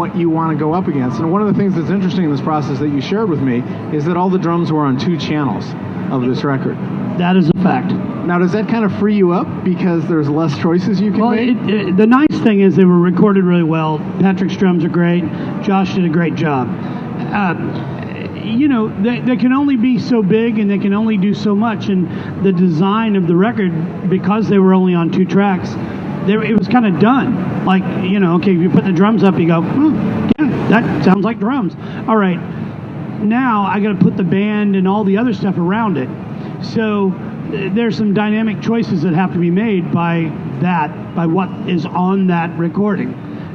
what you want to go up against. And one of the things that's interesting in this process that you shared with me is that all the drums were on 2 channels of this record. That is a fact. Now, does that kind of free you up because there's less choices you can make? The nice thing is they were recorded really well. Patrick's drums are great. Josh did a great job. They can only be so big and they can only do so much. And the design of the record, because they were only on 2 tracks, it was kind of done. Like, okay, if you put the drums up, you go, yeah, that sounds like drums. All right, now I got to put the band and all the other stuff around it. So there's some dynamic choices that have to be made by what is on that recording.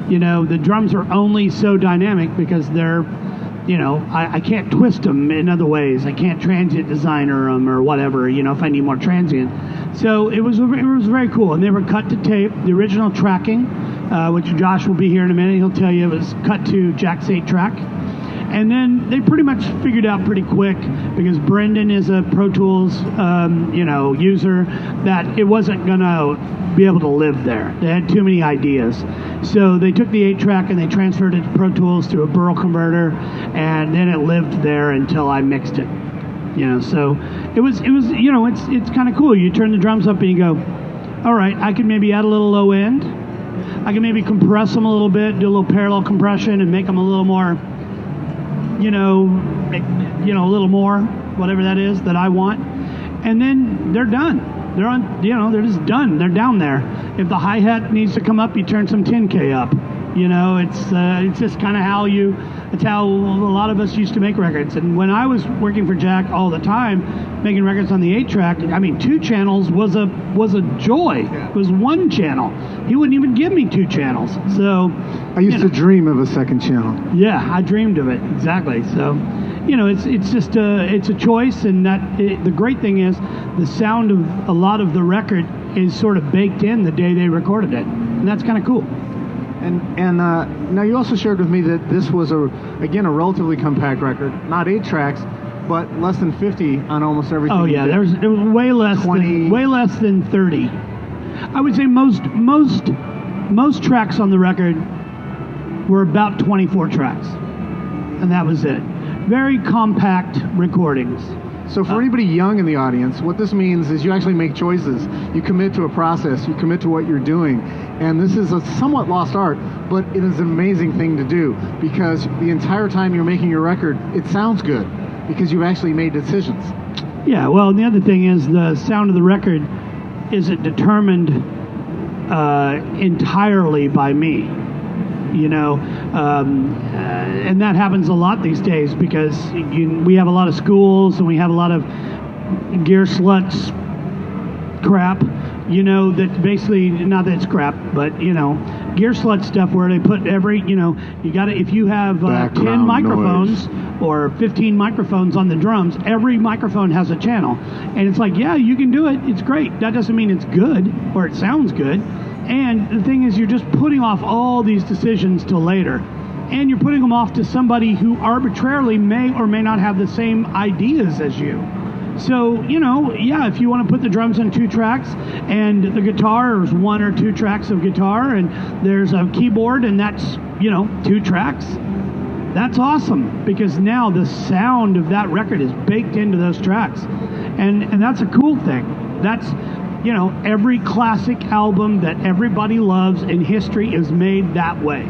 The drums are only so dynamic because they're, I can't twist them in other ways. I can't transient designer them or whatever, if I need more transient. So it was very cool. And they were cut to tape. The original tracking, which Josh will be here in a minute, he'll tell you, it was cut to Jack's 8-track. And then they pretty much figured out pretty quick, because Brendan is a Pro Tools, user, that it wasn't going to be able to live there. They had too many ideas. So they took the 8-track and they transferred it to Pro Tools through a Burl converter, and then it lived there until I mixed it. So it was it's kind of cool. You turn the drums up and you go, all right, I could maybe add a little low end. I can maybe compress them a little bit, do a little parallel compression and make them a little more, a little more, whatever that is that I want. And then they're done. They're on, they're just done. They're down there. If the hi-hat needs to come up, you turn some 10K up. It's just kind of it's how a lot of us used to make records. And when I was working for Jack all the time, making records on the 8-track, 2 channels was a joy. It was 1 channel. He wouldn't even give me 2 channels. So I used to dream of a second channel. Yeah, I dreamed of it, exactly. So, it's just it's a choice, and the great thing is the sound of a lot of the record is sort of baked in the day they recorded it, and that's kind of cool. And now you also shared with me that this was a relatively compact record, not 8 tracks, but less than 50 on almost everything. Oh yeah, it was way less than 30. I would say most tracks on the record were about 24 tracks, and that was it. Very compact recordings. So for anybody young in the audience, what this means is you actually make choices. You commit to a process. You commit to what you're doing. And this is a somewhat lost art, but it is an amazing thing to do, because the entire time you're making your record, it sounds good because you've actually made decisions. Yeah, well, and the other thing is the sound of the record isn't determined entirely by me. And that happens a lot these days, because we have a lot of schools and we have a lot of gear sluts crap, that basically, not that it's crap, but gear slut stuff where they put every, you got to, if you have 10 microphones or 15 microphones on the drums, every microphone has a channel, and it's like, yeah, you can do it, it's great. That doesn't mean it's good or it sounds good. And the thing is, you're just putting off all these decisions till later. And you're putting them off to somebody who arbitrarily may or may not have the same ideas as you. So, if you want to put the drums on 2 tracks, and the guitar is 1 or 2 tracks of guitar, and there's a keyboard, and that's, 2 tracks, that's awesome, because now the sound of that record is baked into those tracks. And that's a cool thing. That's... every classic album that everybody loves in history is made that way.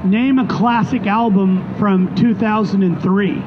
Name a classic album from 2003.